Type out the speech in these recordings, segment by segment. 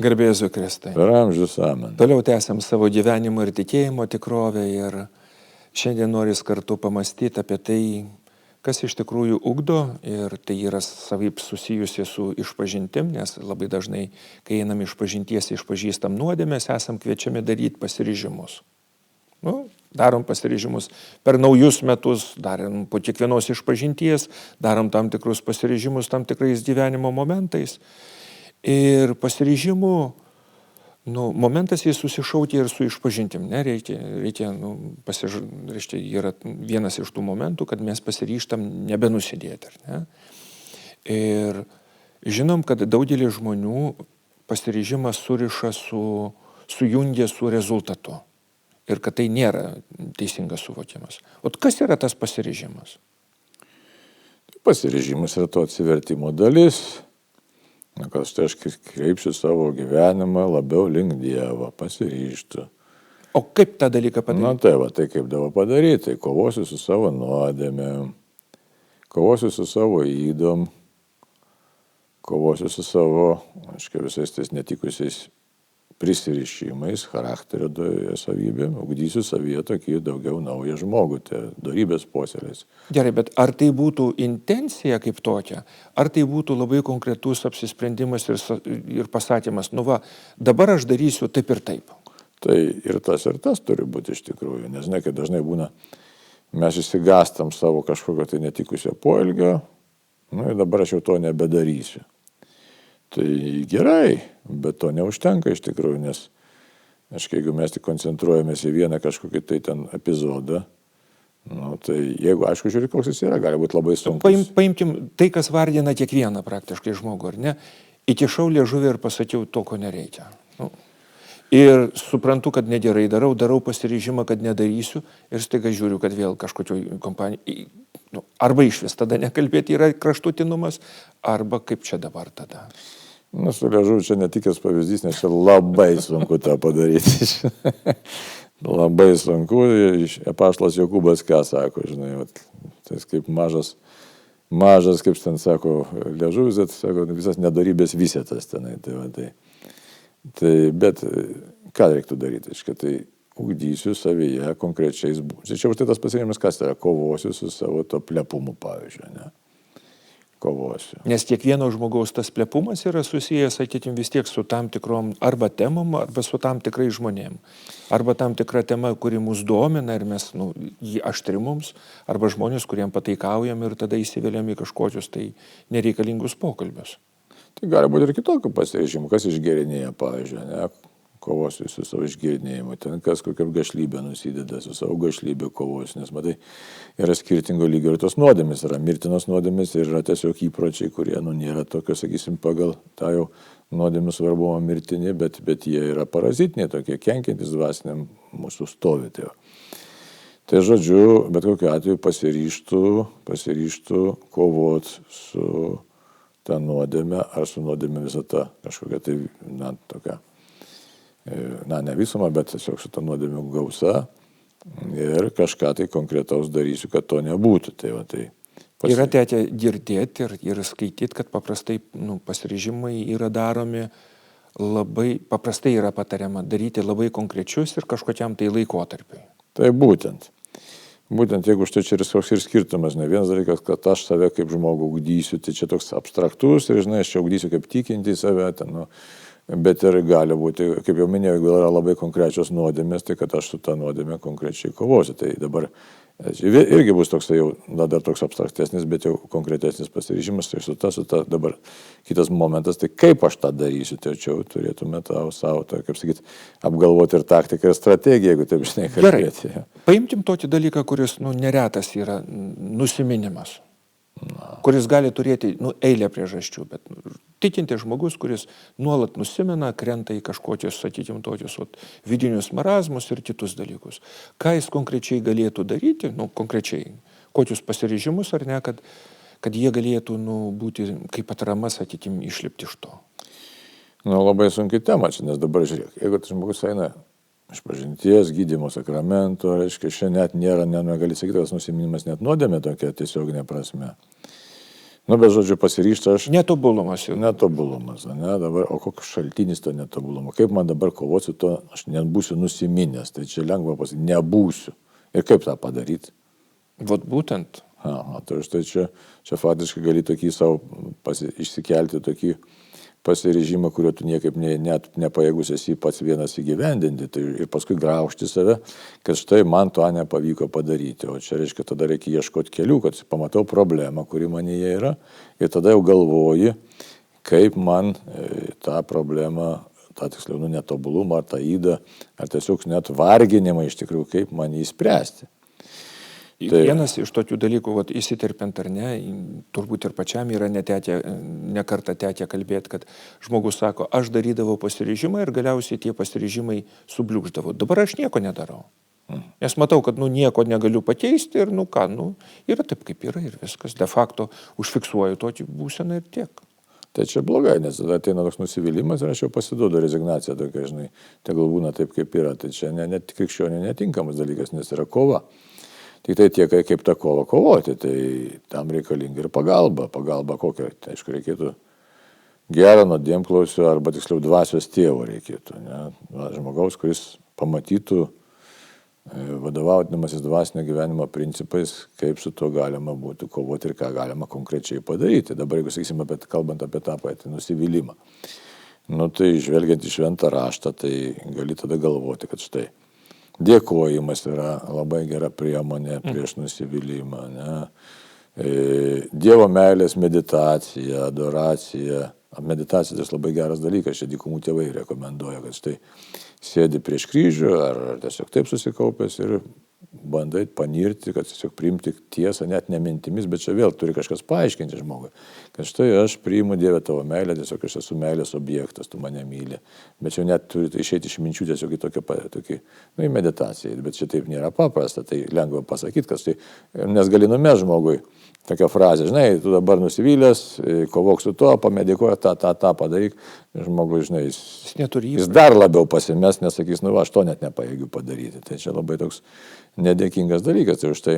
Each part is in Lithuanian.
Garbė Jėzui Kristui. Per amžius amen. Toliau tęsiam savo gyvenimo ir tikėjimo tikrovę ir šiandien noris kartu pamastyti apie tai, kas iš tikrųjų ugdo, ir tai yra savaip susijusi su išpažintim, nes labai dažnai, kai einam išpažinties, išpažįstam nuodėmės, esam kviečiami daryti pasiryžimus. Darom pasiryžimus per naujus metus, darom po kiekvienos išpažinties, darom tam tikrus pasiryžimus tam tikrais gyvenimo momentais. Ir pasiryžimų momentas jis susišaukia ir su išpažintim. Reikia yra vienas iš tų momentų, kad mes pasiryžtam nebenusidėti. Ir žinom, kad daugelį žmonių pasiryžimas suriša sujungia su rezultatu. Ir kad tai nėra teisingas suvokimas. O kas yra tas pasiryžimas? Pasiryžimas yra to atsivertimo dalis. Kad aš kreipsiu savo gyvenimą labiau link Dievo, pasiryžtu. O kaip tą dalyką padaryti? Tai kaip dabar padaryti? Tai kovosiu su savo nuodėmėm, kovosiu su savo ydom, kovosiu su savo, visais tais netikusiais prisirišimais, charakterio savybėm, ugdysiu savyje tokį daugiau naują žmogų, tai dorybės puoselės. Gerai, bet ar tai būtų intencija kaip tokia, ar tai būtų labai konkretus apsisprendimas ir pasakymas, dabar aš darysiu taip ir taip? Tai ir tas turi būti iš tikrųjų, nes kad dažnai būna, mes išsigastam savo kažkokio tai netikusio poelgio, ir dabar aš jau to nebedarysiu. Tai gerai, bet to neužtenka iš tikrųjų, nes jeigu mes tik koncentruojamės į vieną kažkokį tai ten epizodą, tai jeigu, aišku, žiūrėk, koks jis yra, gali būti labai sunkus. Paimkim tai, kas vardina kiekvieną praktiškai žmogų, ar ne? Įkišau liežuvį ir pasakiau to, ko nereikia. Ir suprantu, kad negerai darau pasiryžimą, kad nedarysiu, ir staiga žiūriu, kad vėl kažkokioj kompanijai, arba išvis tada nekalbėti yra kraštutinumas, arba kaip čia dabar tada. Su liežuviu čia netikęs pavyzdys, nes čia labai sunku tą padaryti. Labai sunku. Apaštalas Jokūbas ką sako, tai kaip mažas, kaip ten sako, liežuvis, sako, visas nedarybės visėtas tenai. Bet ką reiktų daryti? Tai ugdysiu savyje konkrečiais būdais. Čia už tai tas pasirinkimas, kas yra, kovosiu su savo to plepumu, pavyzdžiui, ne? Kovosiu. Nes kiekvieno žmogaus tas plepumas yra susijęs, sakykim, vis tiek su tam tikrom arba temom, arba su tam tikrai žmonėm. Arba tam tikra tema, kuri mus domina ir mes jį aštri mums, arba žmonės, kuriem pataikaujam ir tada įsivėliam į kažkokius tai nereikalingus pokalbius. Tai gali būti ir kitokių pasiryžimų, kas išgėrinėja, pavyzdžiui, ne? Kovosiu su savo išgėrinėjimu, ten kas kokią gašlybę nusideda, su savo gašlybę kovosiu, nes matai, yra skirtingo lygio ir tos nuodėmės, yra mirtinos nuodėmės ir yra tiesiog įpročiai, kurie, nėra tokio, sakysim, pagal tą jau nuodėmių svarbumą mirtini, bet jie yra parazitiniai, tokie kenkiantys dvasiniam mūsų stovi. Tai žodžiu, bet kokiu atveju pasiryžtų kovot su tą nuodėmę ar su nuodėmė visą tą kažkokią tai, tokia, ne visumą, bet tiesiog su tą nuodėmių gausa ir kažką tai konkretaus darysiu, kad to nebūtų. Yra tekę girdėti ir skaityti, kad paprastai pasiryžimai yra daromi labai, paprastai yra patariama daryti labai konkrečius ir kažkokiam tai laikotarpiui. Tai būtent jeigu štai čia ir skirtumas, ne vienas dalykas, kad aš save kaip žmogų ugdysiu, tai čia toks abstraktus ir, aš čia ugdysiu kaip tikinti save, bet ir gali būti, kaip jau minėjau, jeigu yra labai konkrečios nuodėmės, tai kad aš su tą nuodėmę konkrečiai kovosiu. Tai dabar irgi bus toks jau, dar toks abstraktesnis, bet jau konkretesnis pasiryžimas, tai su ta dabar kitas momentas, tai kaip aš tą darysiu, tai čia turėtume savo, kaip sakyti, apgalvoti ir taktiką ir strategiją, jeigu taip žinai kalbėti. Gerai, paimtim tokį dalyką, kuris neretas yra nusiminimas. Kuris gali turėti eilę priežasčių, bet tikinti žmogus, kuris nuolat nusimena, krenta į kažkokius, sakykim, tokius vidinius marazmus ir kitus dalykus. Ką jis konkrečiai galėtų daryti, konkrečiai, kokius pasiryžimus ar ne, kad jie galėtų būti kaip atrama, sakykim, išlipti iš to. Labai sunki tema čia, nes dabar žiūrėk, jeigu žmogus eina išpažinties, gydymo sakramento, šiandien net nėra, negali sakyti, tas nusiminimas net nuodėmė tokia tiesioginė prasme. Nu, bet žodžiu, pasiryžta aš. Netobulumas jau. Netobulumas, ne, dabar, o koks šaltinis to netobulumo? Kaip man dabar kovoti su to, aš nebūsiu nusiminęs, tai čia lengva pasakyti, nebūsiu. Ir kaip tą padaryti? Vat būtent. Aha, tai štai čia faktiškai gali tokį savo išsikelti tokį pasiryžimą, kurio tu niekaip net nepajėgus esi pats vienas įgyvendinti. Tai ir paskui graužti save, kad štai man to nepavyko padaryti. O čia reiškia, tada reikia ieškoti kelių, kad pamatau problemą, kuri manyje yra. Ir tada jau galvoji, kaip man tą problemą, tą tiksliau, netobulumą, ar tą įdą, ar tiesiog net varginimą iš tikrųjų, kaip man jį spręsti. Vienas iš tokių dalykų, įsiterpiant ar ne, turbūt ir pačiam yra ne kartą tekę kalbėti, kad žmogus sako, aš darydavau pasiryžimą ir galiausiai tie pasiryžimai subliūkždavo. Dabar aš nieko nedarau. Nes matau, kad nieko negaliu pakeisti ir yra taip, kaip yra ir viskas. De facto užfiksuoju tokį būseną ir tiek. Tai čia blogai, nes tada ateina toks nusivylimas ir aš jau pasiduodu rezignaciją tokia, žinai, tegul būna taip, kaip yra. Tai čia net krikščionių netinkamas dalykas, nes yra kova. Tik tai tiek, kaip tą kovą kovoti, tai tam reikalinga ir pagalba. Pagalba kokia? Tai aišku, reikėtų gero nuodėmklausio arba tiksliau dvasios tėvo reikėtų. Ne? Žmogaus, kuris pamatytų, vadovaudamasis dvasinio gyvenimo principais, kaip su tuo galima būtų kovoti ir ką galima konkrečiai padaryti. Dabar, jeigu sakysime, kalbant apie tą patį nusivylimą, tai žvelgiant į šventą raštą, tai gali tada galvoti, kad štai dėkojimas yra labai gera priemonė prieš nusivylimą. Ne? Dievo meilės meditacija, adoracija. Meditacija tai labai geras dalykas, čia dykumų tėvai rekomenduoja, kad štai sėdi prieš kryžių ar tiesiog taip susikaupęs ir bandai panirti, kad tiesiog priimti tiesą, net ne mintimis, bet čia vėl turi kažkas paaiškinti žmogui, kad štai aš priimu Dievę tavo meilę, tiesiog aš esu meilės objektas, tu mane myli, bet čia net turi išeiti iš minčių tiesiog į tokį į meditaciją, bet čia taip nėra paprasta, tai lengva pasakyti, kad tai, nes gali numesti žmogui tokią frazę, žinai, tu dabar nusivylęs, kovok su to, pamedikuoja, tą padaryk, žmogus, žinai, jis dar labiau pasimes, nesakys, aš to net nepajėgiu padaryti. Tai čia labai toks nedėkingas dalykas, tai už tai,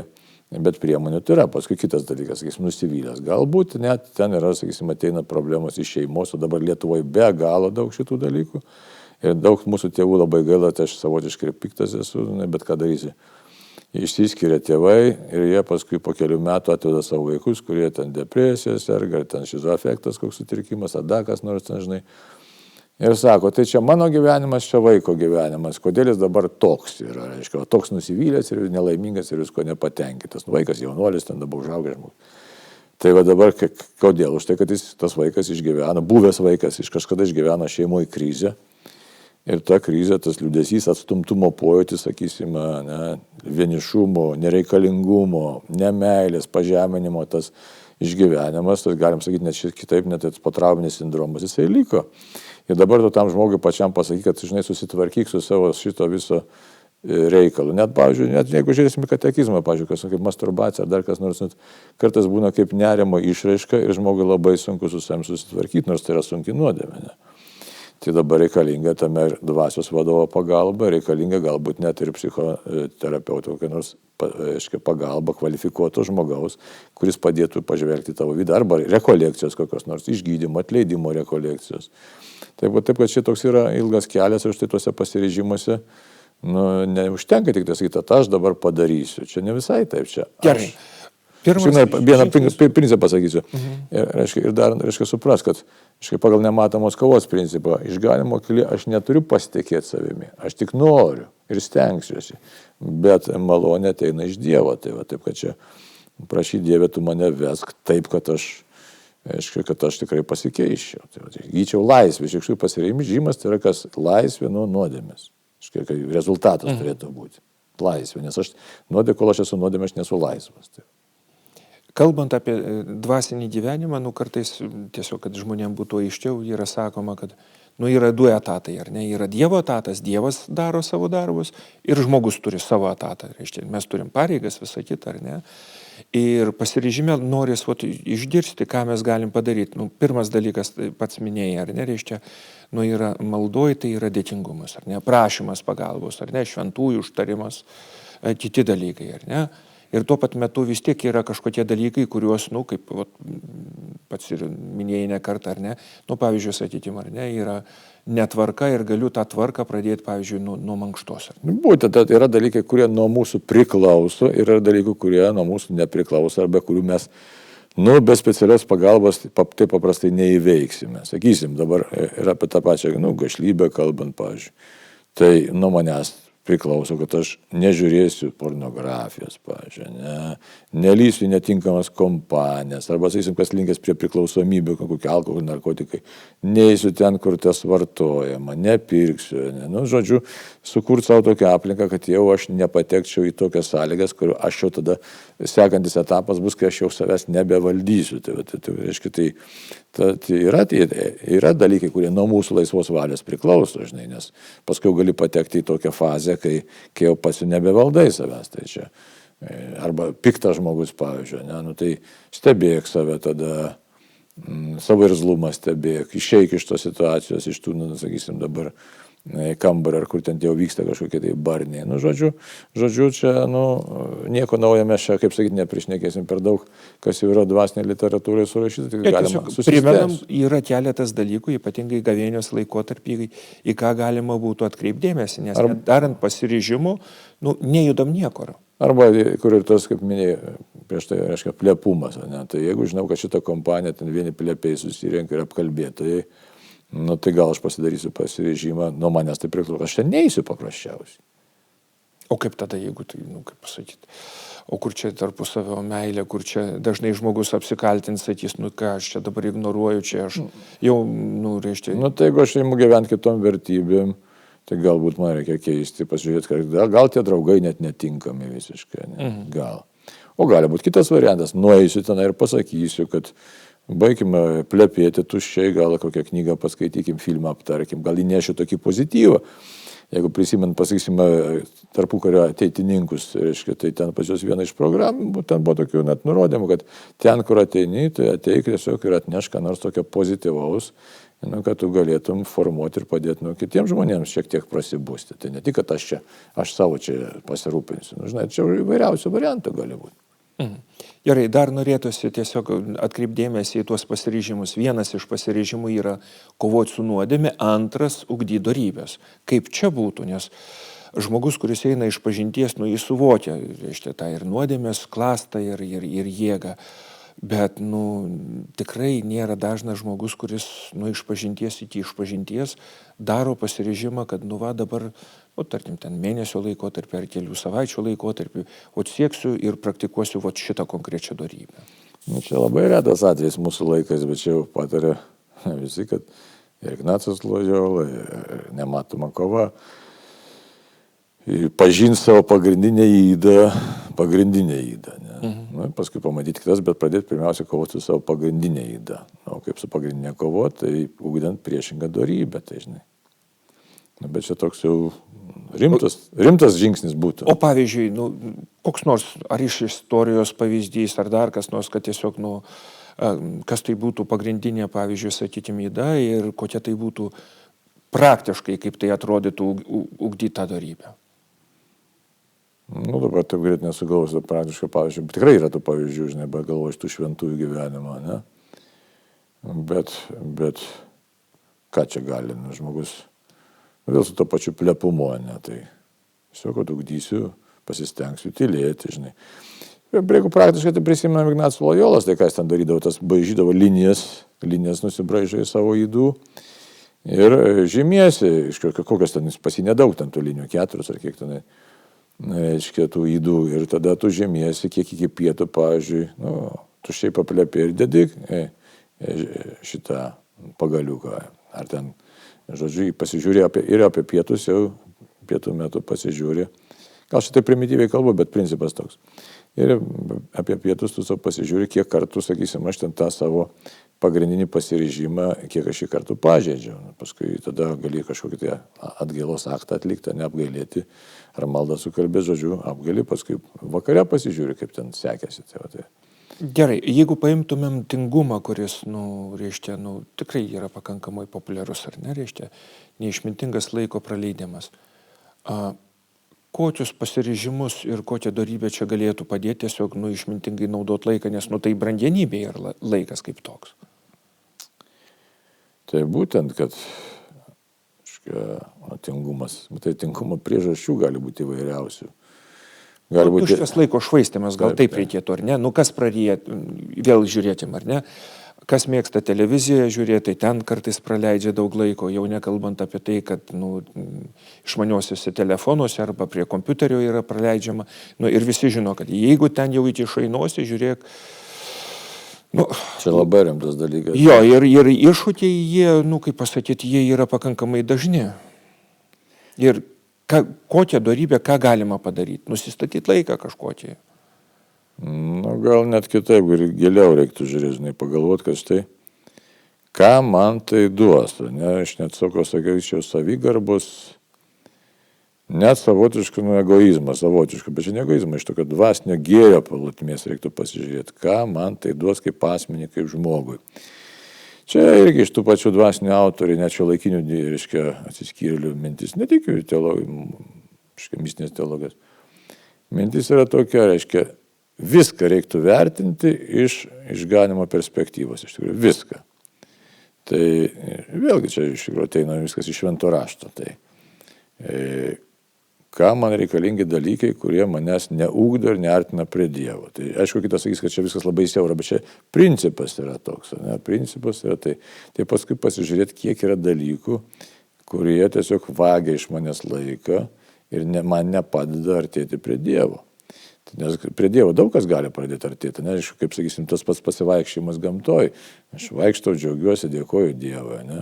bet priemonių tai yra. Paskui kitas dalykas, sakysim, nusivylęs. Galbūt net ten yra, sakysim, ateina problemos iš šeimos, o dabar Lietuvoje be galo daug šitų dalykų. Ir daug mūsų tėvų labai gaila, tai aš savotiškai piktas esu, bet ką darysi. Išsiskiria tėvai ir jie paskui po kelių metų atveda savo vaikus, kurie ten depresija serga, ten šizoafektas, koks sutrikimas, ar dar kas nors ten, žinai. Ir sako, tai čia mano gyvenimas, čia vaiko gyvenimas, kodėl jis dabar toks yra, reiškia, toks nusivylęs ir nelaimingas ir visko nepatenkintas. Vaikas jaunuolis, ten dabar užaugęs žmogus. Tai va dabar, kodėl? Už tai, kad tas vaikas išgyvena, buvęs vaikas kažkada išgyvena šeimoje krizę. Ir ta krizė, tas liūdesys, atstumtumo pojūtis, sakysime, vienišumo, nereikalingumo, nemeilės, pažeminimo, tas išgyvenimas, tai galim sakyti net kitaip, net potrauminis sindromas, jisai liko. Ir dabar tu tam žmogui pačiam pasakyk, kad, žinai, susitvarkyk su savo šito viso reikalu. Net, pavyzdžiui, jeigu žiūrėsime katekizmą, pavyzdžiui, kas kaip masturbacija ar dar kas nors, kartais būna kaip nerimo išraiška ir žmogui labai sunku su savim susitvarkyti, nors tai yra sunki nuodėmė. Tai dabar reikalinga tame ir dvasios vadovo pagalba, reikalinga galbūt net ir psichoterapeuto kokia nors pagalba kvalifikuoto žmogaus, kuris padėtų pažvelgti tavo vidą, arba rekolekcijos kokios nors, išgydymo, atleidimo rekolekcijos. Taip, kad šitoks yra ilgas kelias ir štai tuose pasiryžimuose, neužtenka tik tai sakyti, aš dabar padarysiu. Čia ne visai taip čia. Gerai. Vieną principą pasakysiu. Ir dar supras, kad pagal nematomos kovos principą išganimo kelyje aš neturiu pasitikėti savimi. Aš tik noriu ir stengsiuosi. Bet malonė ateina iš Dievo. Tai va, taip, kad čia prašy Dieve, tu mane vesk taip, kad aš tikrai pasikeiščiau. Tai va, įgyčiau laisvę. Iš tikrųjų pasiryžimas tai yra kas laisvė nuo nuodėmės. Rezultatas turėtų būti. Laisvė. Nes kol aš esu nuodėmė, aš nesu laisvas. Tai. Kalbant apie dvasinį gyvenimą, kartais tiesiog, kad žmonėms būtų aiškiau, yra sakoma, kad yra du etatai, ar ne? Yra Dievo etatas, Dievas daro savo darbus ir žmogus turi savo etatą. Reiškia, mes turim pareigas, visą kitą, ar ne? Ir pasiryžime noris išgirsti, ką mes galim padaryti. Pirmas dalykas, pats minėjai, ar ne? Reiškia, yra maldoj, tai yra dėkingumas, ar ne? Prašymas pagalbos, ar ne? Šventųjų užtarimas, kiti dalykai, ar ne? Ir tuo pat metu vis tiek yra kažkokie dalykai, kuriuos, kaip pats ir minėjai ne kartą, ar ne, pavyzdžiui, sakykime, ar ne, yra netvarka ir galiu tą tvarką pradėti, pavyzdžiui, nuo mankštos. Būtent, yra dalykai, kurie nuo mūsų priklauso, yra dalykų, kurie nuo mūsų nepriklauso, arba kurių mes be specialios pagalbos taip paprastai neįveiksime. Sakysim, dabar ir apie tą pačią gašlybę kalbant, pavyzdžiui. Tai nuo manęs priklauso, kad aš nežiūrėsiu pornografijos, pavyzdžiui, nelysiu į netinkamas kompanijas, arba, sakysim, kas linkęs prie priklausomybių, kokie alkoholį, narkotikai, neįsiu ten, kur tas vartojama, nepirksiu, žodžiu, sukurti savo tokią aplinką, kad jau aš nepatekčiau į tokias sąlygas, kur aš jau tada sekantis etapas bus, kai aš jau savęs nebevaldysiu. Tai reiškia, yra dalykai, kurie nuo mūsų laisvos valios priklauso, žinai, nes paskui gali patekti į tokią fazę, kai jau pats nebevaldai savęs. Tai čia, arba piktas žmogus, pavyzdžiui, tai stebėk save tada, savo irzlumą stebėk, išeik iš tos situacijos, iš tų, sakysim, dabar kambarį, ar kur ten jau vyksta kažkokie tai barniai. Žodžiu, čia, nieko naujo mes čia, kaip sakyti, neprišnekėsim per daug, kas jau yra dvasinė literatūrai surašyta, tik galima susistęsti. Primenam, yra keletas dalykų, ypatingai gavėnios laikotarpį, į ką galima būtų atkreipdėmėsi, nes darant pasiryžimų, nejudam niekur. Arba, kur ir tas, kaip minėjai, prieš tai reiškia plepumas. Tai jeigu žinau, kad šitą kompaniją ten vieni plepiai susirenka ir apkalbėtojai, tai gal aš pasidarysiu pasiryžimą, nuo manęs tai priklauso, aš ten neįsiu paprasčiausiai. O kaip tada, jeigu tai, kaip pasakyti, o kur čia tarpusavio meilė, kur čia dažnai žmogus apsikaltins, sakys, ką aš čia dabar ignoruoju, čia aš jau, reiškia. Tai jeigu aš įimu gyventi kitom vertybėm, tai galbūt man reikia keisti, pasižiūrėti, kad gal tie draugai net netinkami visiškai, gal. O gali būti kitas variantas, nueisiu ten ir pasakysiu, kad baigime plepėti tuščiai, gal kokią knygą paskaitykim, filmą aptarkim, gal įnešiu tokį pozityvą. Jeigu prisimint, pasakysime, tarpukario ateitininkus, reiškia, tai ten pas juos viena iš programų, ten buvo tokių net nurodymų, kad ten, kur ateini, tai ateik tiesiog ir atneš ką nors tokio pozityvaus, kad tu galėtum formuoti ir padėti kitiems žmonėms šiek tiek prasibūsti. Tai ne tik, kad aš savo čia pasirūpinsiu. Žinai, čia įvairiausių variantų gali būti. Gerai, dar norėtųsi tiesiog atkreipdėmėsi į tuos pasiryžimus. Vienas iš pasiryžimų yra kovoti su nuodėme, antras ugdyti dorybės. Kaip čia būtų, nes žmogus, kuris eina iš pažinties, jis suvokia, reiškia, tą ir nuodėmės klastą ir jėgą. Bet, tikrai nėra dažnas žmogus, kuris iš pažinties iki išpažinties daro pasiryžimą, kad, dabar, tarkim, ten mėnesio laikotarpį ar kelių savaičių laikotarpį, sieksiu ir praktikuosiu šitą konkrečią dorybę. Čia labai retas atvejis mūsų laikais, bet čia jau patarė visi, kad ir Ignacas Lojola, ir Nematoma kova, pažinti savo pagrindinę ydą. Paskui pamatyti kitas, bet pradėti pirmiausia kovoti su savo pagrindinė yda. O kaip su pagrindinė kovo, tai ugdant priešingą dorybę, tai žinai. Bet čia toks jau rimtas žingsnis būtų. O pavyzdžiui, koks nors ar iš istorijos pavyzdys, ar dar kas nors, kad tiesiog, kas tai būtų pagrindinė, pavyzdžiui, sakykime, yda ir kokia tai būtų praktiškai, kaip tai atrodytų ugdyti tą dorybę. Dabar taip greit nesugalvosiu praktiškai pavyzdžių. Tikrai yra tų pavyzdžių, žinai, galvoju iš tų šventųjų gyvenimo, ne? Bet ką čia gali, žmogus vėl su to pačiu plepumu, ne? Tai tiesiog, kad ugdysiu, pasistengsiu tylėti, žinai. Jeigu praktiškai tai prisimena Ignacas Lojolas, tai ką jis ten darydavo, tas braižydavo linijas nusibraižė į savo ydų ir žymiesi, kokios ten pas jį nedaug ten tų linijų, 4 ar kiek ten, reiškia, tų ydų, ir tada tu žemiesi, kiek iki pietų, pavyzdžiui, tuščiai paplepė ir dedik šitą pagaliuką. Ar ten, žodžiu, pasižiūrė ir apie pietus, jau pietų metu pasižiūrė. Gal šitai primityviai kalbu, bet principas toks. Ir apie pietus tu savo pasižiūrė, kiek kartų, sakysim, aš ten tą savo pagrindinį pasiryžimą, kiek aš jį kartų pažeidžiau. Paskui tada gali kažkokį tai atgailos aktą atlikti, neapgailėti, ar maldą sukalbėti, žodžiu, apgailį, paskui vakare pasižiūrė, kaip ten sekėsi. Tai. Gerai, jeigu paimtumėm tingumą, kuris, reiškia, tikrai yra pakankamai populiarus, ar ne, reiškia, neišmintingas laiko praleidimas. kokius pasiryžimus ir kokią dorybę čia galėtų padėti tiesiog išmintingai naudoti laiką, nes tai brangenybė yra laikas kaip toks. Tai būtent, kad tingumas, tai tingumo priežasčių gali būti įvairiausių. Tuščias laiko švaistymas, gal taip reikėtų, ar ne? Kas praryja, vėl žiūrėtim, ar ne? Kas mėgsta televiziją žiūrėti, tai ten kartais praleidžia daug laiko, jau nekalbant apie tai, kad išmaniosiuose telefonuose arba prie kompiuterio yra praleidžiama. Ir visi žino, kad jeigu ten jau iki šainosi, žiūrėk. Čia labai rimtas dalykas. Jo, ir iššūkiai, jie, kaip pasakyti, jie yra pakankamai dažni. Ir kokią dorybę, ką galima padaryti? Nusistatyti laiką kažkokį. Gal net kitaip ir giliau reiktų žiūrėti, pagalvoti, kad štai, ką man tai duos. Aš net sakyčiau savigarbos, net savotišką egoizmą, bet čia ne egoizmą, iš tokio dvasinio gėrio plotmės reiktų pasižiūrėti, ką man tai duos kaip asmenį, kaip žmogui. Čia irgi iš tų pačių dvasinių autorių, net šio laikinių, atsiskyrėlių mintis, ne tik mistinės teologijos. Mintis yra tokia, viską reiktų vertinti iš išganimo perspektyvos, iš tikrųjų, viską. Tai vėlgi čia iš tikrųjų ateina viskas iš švento rašto. Tai ką man reikalingi dalykai, kurie manęs neugdo ir neartina prie Dievo. Tai aišku, kitas sakys, kad čia viskas labai siaura, bet čia principas yra toks. Principas yra tai paskui pasižiūrėti, kiek yra dalykų, kurie tiesiog vagia iš manęs laiką ir man nepadeda artėti prie Dievo. Nes prie Dievo daug kas gali pradėti artėti. Aišku, kaip sakysim, tas pats pasivaikščiojimas gamtoj. Aš vaikštau, džiaugiuosi, dėkoju Dievui.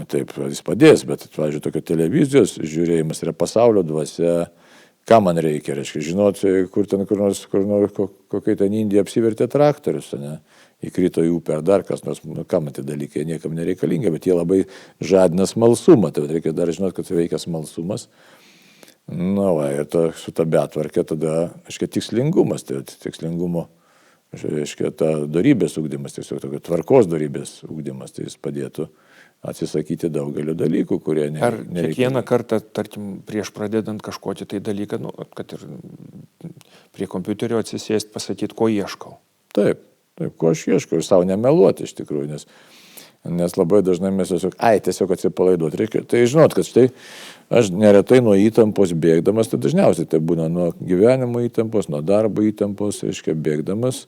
Taip, jis padės, bet, pavyzdžiui, tokio televizijos žiūrėjimas yra pasaulio dvasia. Ką man reikia, žinoti, kur nors kokia ten Indija apsivertė traktorius, įkrito į upę ar dar kas nors, kam tie dalykai niekam nereikalingi, bet jie labai žadina smalsumą, tai reikia dar žinoti, kad veikia smalsumas. Ir su ta betvarkė tada, tikslingumas, tai tikslingumo, ta dorybės ugdymas, tiesiog tokio tvarkos dorybės ugdymas, tai jis padėtų atsisakyti daugelio dalykų, kurie nereikia. Ar kiekvieną kartą, tarkim, prieš pradedant kažkokį tai dalyką, kad ir prie kompiuterio atsisėsti, pasakyti, ko ieškau? Taip, ko aš ieškau ir savo nemeluoti iš tikrųjų, nes labai dažnai mes tiesiog atsipalaiduoti reikia. Tai žinot, kad štai aš neretai nuo įtampos bėgdamas, tai dažniausiai tai būna nuo gyvenimo įtampos, nuo darbo įtampos, bėgdamas,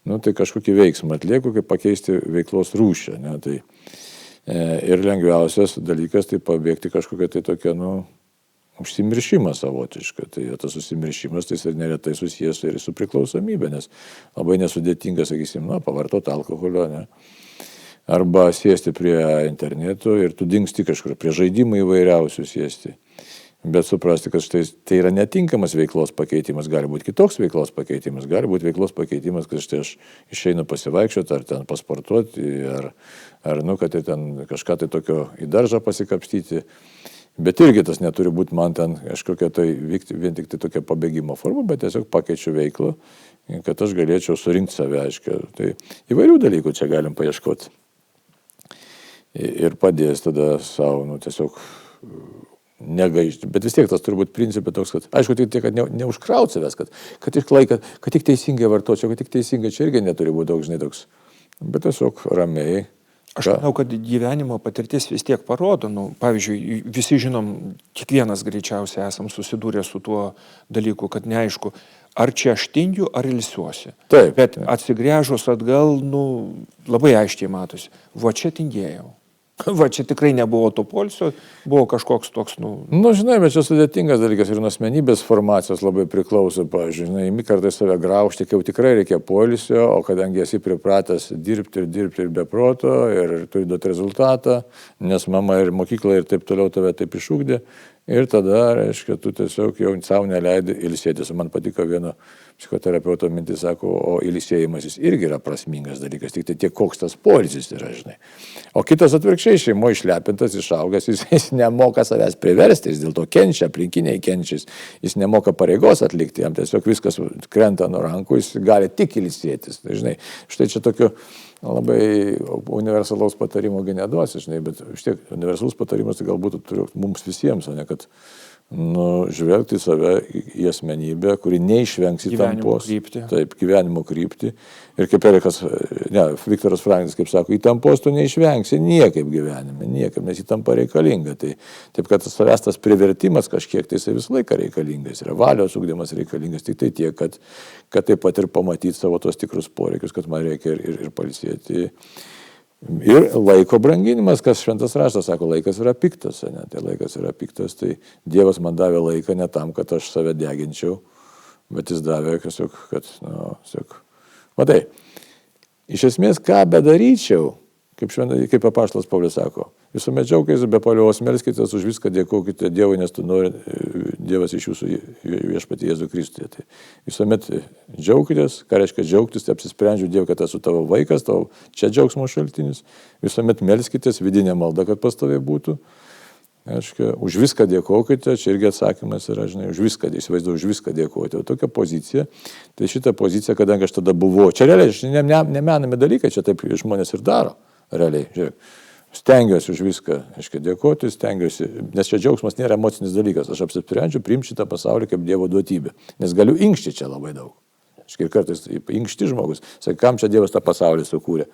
tai kažkokį veiksmą atlieku, kaip pakeisti veiklos rūšę. Ir lengviausias dalykas tai pabėgti kažkokią tai tokią, užsimiršimą savotišką. Tai tas užsimiršimas tai ir neretai susijęs ir su priklausomybė, nes labai nesudėtinga, sakysim, pavartoti alkoholio, arba sėsti prie interneto ir tu dingsti kažkur, prie žaidimų įvairiausių sėsti. Bet suprasti, kad štai tai yra netinkamas veiklos pakeitimas, gali būti kitoks veiklos pakeitimas, gali būti veiklos pakeitimas, kad štai aš išeinu pasivaikščioti ar ten pasportuoti, ar kad ten kažką tai tokio į daržą pasikapstyti. Bet irgi tas neturi būti man ten kažkokia tai vykti vien tik tai tokia pabėgimo forma, bet tiesiog pakeičiu veiklą, kad aš galėčiau surinkti save, Tai įvairių dalykų čia galim paieškoti. Ir padės tada savo, tiesiog negaišti. Bet vis tiek tas turi būti principai toks, kad, aišku, tai kad neužkraut savęs, kad tik laiką, kad tik teisingai vartočiau, kad tik teisingai čia irgi neturi būti daug, toks. Bet tiesiog ramiai. Aš manau, kad gyvenimo patirtis vis tiek parodo, pavyzdžiui, visi žinom, kiekvienas greičiausiai esam susidūrę su tuo dalyku, kad neaišku, ar čia aš tingiu, ar ilsiuosi. Taip. Bet atsigręžus atgal, labai aiškiai matosi, čia tingėjau. Čia tikrai nebuvo to poilsio, buvo kažkoks toks, žinai, bet čia sudėtingas dalykas ir nuo asmenybės formacijos labai priklauso, pavyzdžiui, imi kartais save graužti, kai jau tikrai reikia poilsio, o kadangi esi pripratęs dirbti ir be proto ir turi duoti rezultatą, nes mama ir mokykla ir taip toliau tave taip išugdė, ir tada, tu tiesiog jau savo neleidi ilsėtis. Man patiko vieno psichoterapeuto mintis, sako, o ilsėjimasis irgi yra prasmingas dalykas, tik tai tiek koks tas poilsis yra, žinai. O kitas atvirkščiai, šeimoje išlepintas, išaugęs, jis nemoka savęs priversti, jis dėl to kenčia, aplinkiniai kenčia, jis nemoka pareigos atlikti, jam tiesiog viskas krenta nuo rankų, jis gali tik ilsėtis. Tai, žinai, štai čia tokio labai universalaus patarimo neduosi, žinai, bet vis tiek universalus patarimas tai galbūt turiu mums visiems, o ne kad žvelgti save į asmenybę, kuri neišvengs įtampos. Taip, gyvenimo kryptį. Ir kaip Viktoras Franklis, kaip sako, įtampos tu neišvengsi niekaip gyvenime, niekaip, nes įtampa reikalinga. Taip, kad savęs tas privertimas kažkiek, tai jisai visą laiką reikalingas. Yra valios ugdymas reikalingas, tik tai tiek, kad taip pat ir pamatyti savo tos tikrus poreikius, kad man reikia ir pailsėti. Ir laiko branginimas, kas šventas raštas sako, laikas yra piktas, ne? Tai laikas yra piktas, tai Dievas man davė laiką ne tam, kad aš save deginčiau, bet jis davė tiesiog, matai, iš esmės, ką bedaryčiau, kaip apaštalas Paulius sako, visuomet džiaukitės be paliovos, melskitės už viską, dėkokite Dievui, nes tu nori Dievas iš jūsų viešpatį Jėzų Kristuje. Tai visuomet džiaukitės, ką reiškia džiaugtis, tai apsisprendžiu Dievui, kad esu tavo vaikas, tavo čia džiaugsmo šaltinis. Visuomet melskitės, vidinė malda, kad pastoviai būtų. Aiškia, už viską dėkokite, čia irgi atsakymas yra, už viską, įsivaizduoju, už viską dėkokite. O tokia pozicija, tai šitą poziciją, kadangi aš tada buvau, čia realiai nemenami dalykai, čia taip žmonės ir daro, realiai, žiūrėk. Stengiuosi už viską, dėkoti, stengiuosi, nes čia džiaugsmas nėra emocinis dalykas, aš apsisprendžiu priimti šitą pasaulį kaip Dievo duotybę, nes galiu inkšti čia labai daug. Ir kartais inkšti žmogus, sakai, kam čia Dievas tą pasaulį sukūrė.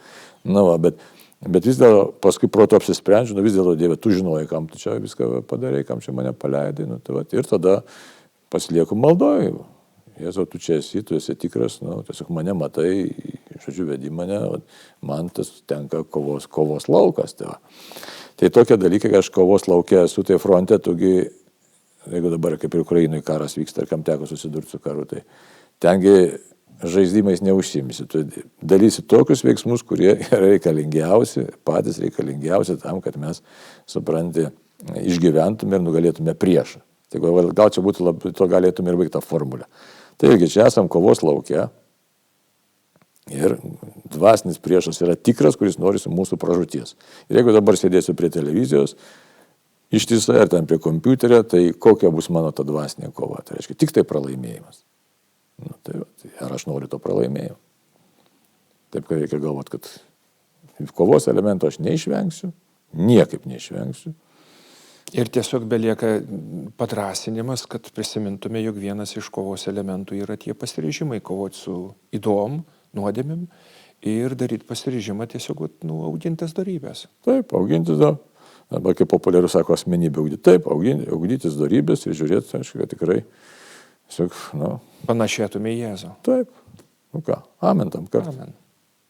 Bet vis dėlto paskui proto apsisprendžiu, vis dėlto Dieve, tu žinojai, kam tu čia viską padarei, kam čia mane paleidai, ir tada pasilieku maldoj. Jėzau, tu čia esi, tu esi tikras, tiesiog mane matai, vedi mane, man tas tenka kovos laukas. Tai tokie dalykai, kai aš kovos lauke esu, tai fronte, tugi, jeigu dabar kaip ir Ukrainoje karas vyksta, ar kam teko susidurti su karu, tai tengi žaizdimais neužsimsi. Tu dalysi tokius veiksmus, kurie yra reikalingiausi, patys reikalingiausi tam, kad mes, supranti, išgyventume ir nugalėtume priešą. Tai gal čia būtų to galėtume ir baigti tą formulę. Tai irgi čia esam kovos lauke ir dvasinis priešas yra tikras, kuris nori su mūsų pražūties. Ir jeigu dabar sėdėsiu prie televizijos, ištisai ar ten prie kompiuterio, tai kokia bus mano ta dvasinė kova? Tai reiškia tik tai pralaimėjimas. Ar aš noriu to pralaimėjimo? Taip, kad reikia galvoti, kad kovos elemento aš neišvengsiu, niekaip neišvengsiu. Ir tiesiog belieka padrąsinimas, kad prisimintume, jog vienas iš kovos elementų yra tie pasiryžimai kovoti su ydom, nuodėmėm ir daryti pasiryžimą tiesiog augintis dorybės. Taip, augintis dorybės. Dabar kaip populiarus sako asmenybė augdyti. Taip, augintis dorybės ir žiūrėti, kad tikrai tiesiog, panašėtume į Jėzų. Taip. Amen tam kartui. Amen.